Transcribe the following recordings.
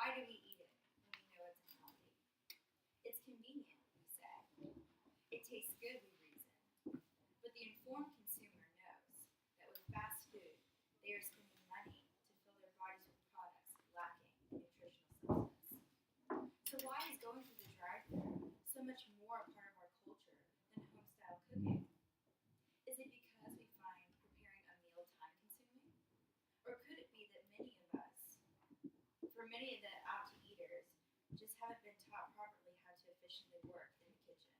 Why do we eat it when we know it's unhealthy? It's convenient, we say. It tastes good, we reason. But the informed consumer knows that with fast food, they are spending money to fill their bodies with products lacking in nutritional substance. So why is going through the drive-thru so much more a part of our culture than home-style cooking? Is it because we find preparing a meal time-consuming? Or could it be that for many of the out-to-eaters, just haven't been taught properly how to efficiently work in the kitchen?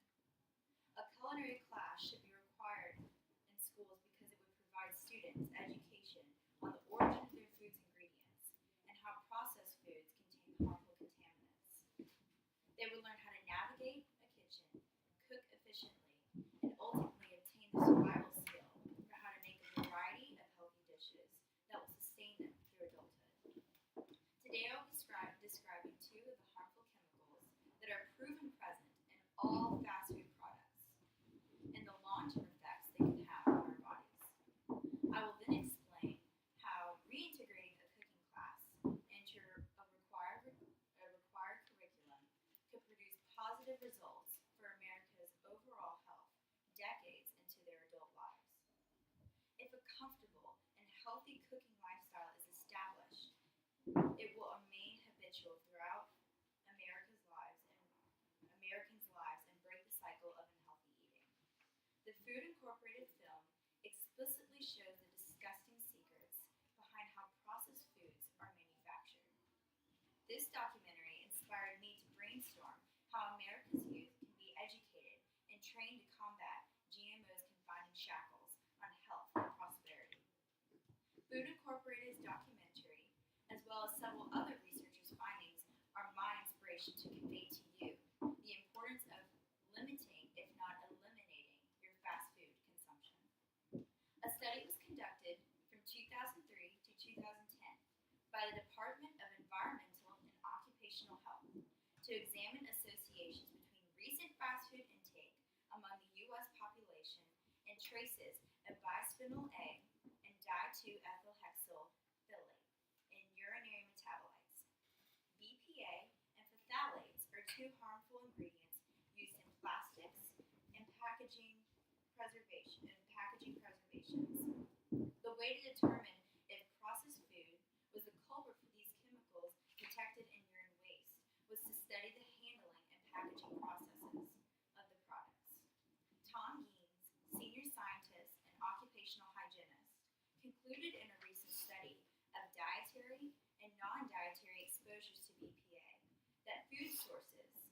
A culinary class should be required in schools because it would provide students education on the origin of their food's ingredients and how processed foods contain harmful contaminants. They would learn how to navigate a kitchen, cook efficiently, and ultimately obtain the survival skill for how to make a variety of healthy dishes that will sustain them through adulthood. Today I'll be describing two of the harmful chemicals that are proven present in all fast food products and the long-term effects they can have on our bodies. I will then explain how reintegrating a cooking class into a required curriculum could produce positive results for America's overall health decades into their adult lives. If a comfortable and healthy cooking lifestyle is established, it will remain habitual throughout Americans' lives and break the cycle of unhealthy eating. The Food Incorporated film explicitly shows the disgusting secrets behind how processed foods are manufactured. This documentary inspired me to brainstorm how America's youth can be educated and trained to combat GMO's confining shackles on health and prosperity. Food Incorporated's documentary, as well as several other researchers' findings, are my inspiration to convey to you the importance of limiting, if not eliminating, your fast food consumption. A study was conducted from 2003 to 2010 by the Department of Environmental and Occupational Health to examine associations between recent fast food intake among the U.S. population and traces of bisphenol A and di-2-ethylhexyl phthalate in urinary metabolites. BPA and phthalates are two harmful ingredients used in plastics and packaging preservations. The way to determine if processed food was the culprit for these chemicals detected in urine waste was to study the handling and packaging processes of the products. Tom Geens, senior scientist and occupational hygienist, concluded in a recent study of dietary and non-dietary exposures to BPA that food sources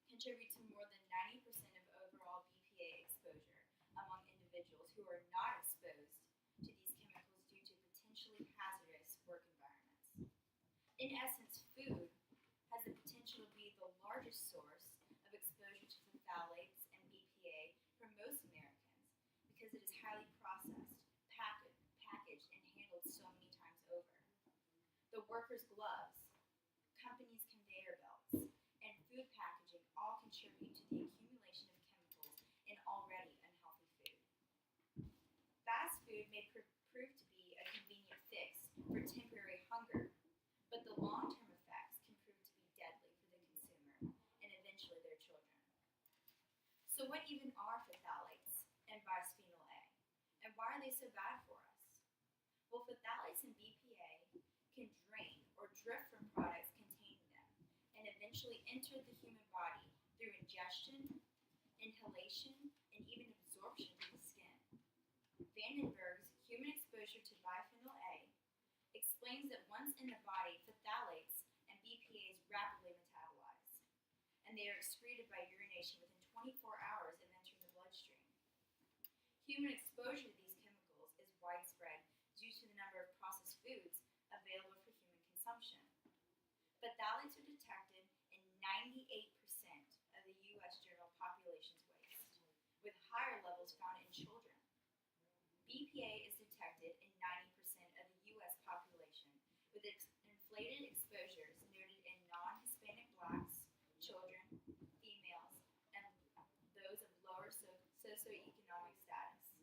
contribute to more than 90% of overall BPA exposure among individuals who are not exposed to these chemicals due to potentially hazardous work environments. In essence, food has the potential to be the largest source of exposure to phthalates and BPA for most Americans because it is highly processed, packaged, and handled so many times over. The workers' gloves, companies' conveyor belts, and food packaging all contribute to the accumulation of chemicals in already unhealthy food. Fast food may prove to be a convenient fix for temporary hunger, but the long-term effects can prove to be deadly for the consumer and eventually their children. So what even are phthalates and bisphenol A, and why are they so bad for us? Well, phthalates and BPA can drain or drift from products containing them and eventually enter the human body through ingestion, inhalation, and even absorption through the skin. Vandenberg's human exposure to bisphenol A explains that once in the body, phthalates and BPA is rapidly metabolized, and they are excreted by urination within 24 hours of entering the bloodstream. Human exposure to these chemicals is widespread due to the number of processed foods available for human consumption. Phthalates are detected in 98% of the U.S. general population's waste, with higher levels found in children. BPA is detected in 90% of the U.S. population, with inflated exposures noted in non-Hispanic blacks, children, females, and those of lower socioeconomic status.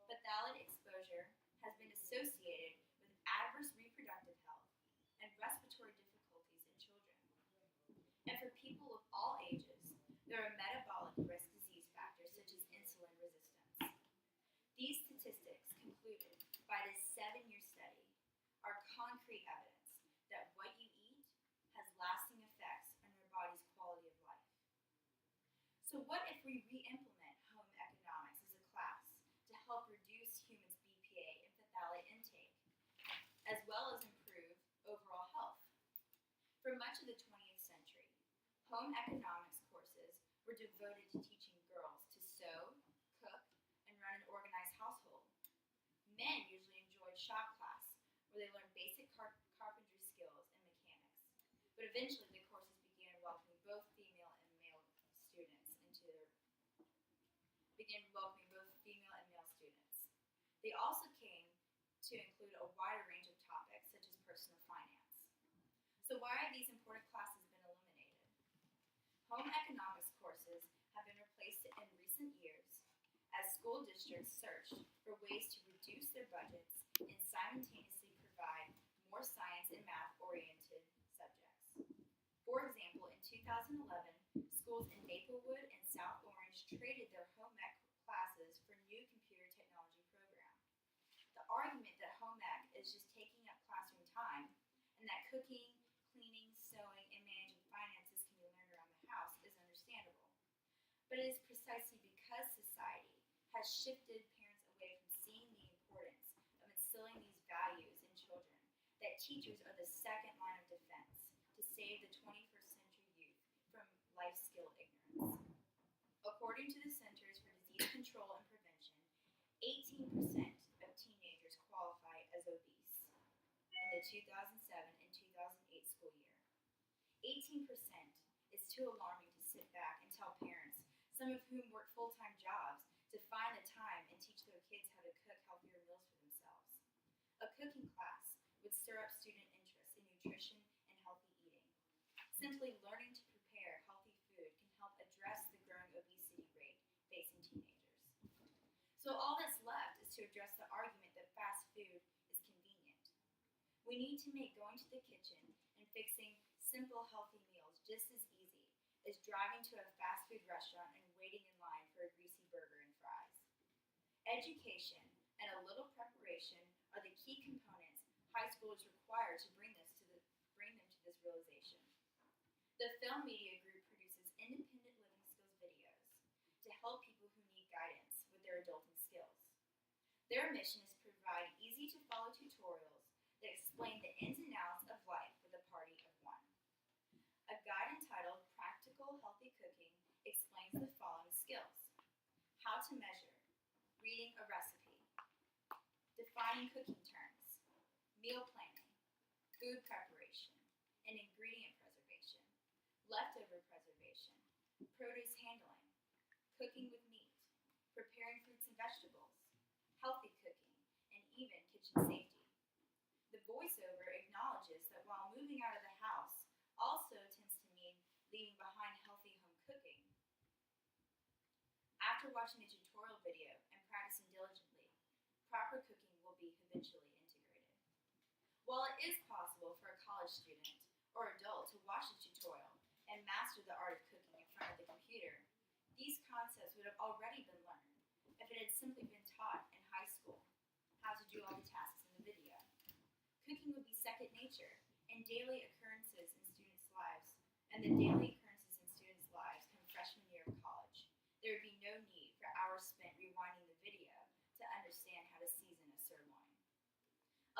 Phthalate exposure has been associated with adverse reproductive health and respiratory There are metabolic risk disease factors such as insulin resistance. These statistics, concluded by this 7-year study, are concrete evidence that what you eat has lasting effects on your body's quality of life. So what if we re-implement home economics as a class to help reduce humans' BPA and phthalate intake, as well as improve overall health? For much of the 20th century, home economics courses were devoted to teaching girls to sew, cook, and run an organized household. Men usually enjoyed shop class, where they learned basic carpentry skills and mechanics. But eventually, the courses began welcoming both female and male students They also came to include a wider range of topics, such as personal finance. So why have these important classes been eliminated? Home economics courses have been replaced in recent years as school districts searched for ways to reduce their budgets and simultaneously provide more science and math-oriented subjects. For example, in 2011, schools in Maplewood and South Orange traded their home ec classes for new computer technology program. The argument that home ec is just taking up classroom time and that cooking, cleaning, sewing, and managing finances can be learned around the house is understandable. But it is precisely because society has shifted parents away from seeing the importance of instilling these values in children that teachers are the second line of defense to save the 21st century youth from life skill ignorance. According to the Centers for Disease Control and Prevention, 18% of teenagers qualify as obese in the 2007 and 2008 school year. 18% is too alarming to sit back and tell parents, some of whom work full-time jobs, to find the time and teach their kids how to cook healthier meals for themselves. A cooking class would stir up student interest in nutrition and healthy eating. Simply learning to prepare healthy food can help address the growing obesity rate facing teenagers. So all that's left is to address the argument that fast food is convenient. We need to make going to the kitchen and fixing simple, healthy meals just as easy as driving to a fast food restaurant and waiting in line for a greasy burger and fries. Education and a little preparation are the key components high schoolers require to bring them to this realization. The Film Media Group produces independent living skills videos to help people who need guidance with their adulting skills. Their mission is to provide easy-to-follow tutorials that explain the ins and outs of life with a party of one. A guide entitled Practical Healthy Cooking explains the following skills: how to measure, reading a recipe, defining cooking terms, meal planning, food preparation, and ingredient preservation, leftover preservation, produce handling, cooking with meat, preparing fruits and vegetables, healthy cooking, and even kitchen safety. The voiceover acknowledges that while moving out of the house also tends to mean leaving behind healthy home cooking. After watching the tutorial video and practicing diligently, proper cooking will be habitually integrated. While it is possible for a college student or adult to watch the tutorial and master the art of cooking in front of the computer, these concepts would have already been learned if it had simply been taught in high school how to do all the tasks in the video. Cooking would be second nature and daily occurrences in students' lives, and the daily occurrences in students' lives come freshman year of college. There would be no need for hours spent rewinding the video to understand how to season a sirloin.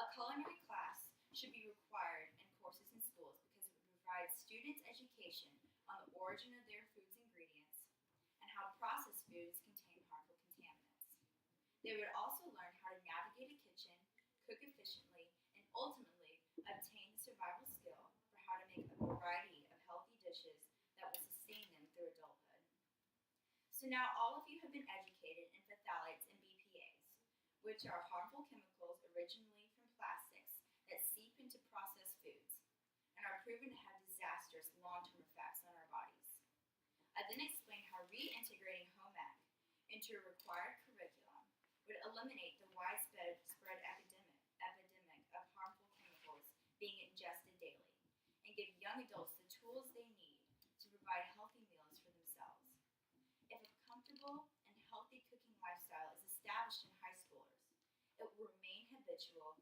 A culinary class should be required in courses in schools because it would provide students education on the origin of their food's ingredients and how processed foods contain harmful contaminants. They would also learn how to navigate a kitchen, cook efficiently, and ultimately obtain the survival skill for how to make a variety of healthy dishes that will sustain them through adulthood. So now all of you have been educated in phthalates and BPAs, which are harmful chemicals originally from plastics that seep into processed foods and are proven to have disastrous long-term effects on our bodies. I then explained how reintegrating home ec into a required curriculum would eliminate the widespread epidemic of harmful chemicals being ingested daily and give young adults the tools they need to provide healthy meals for themselves. it will remain habitual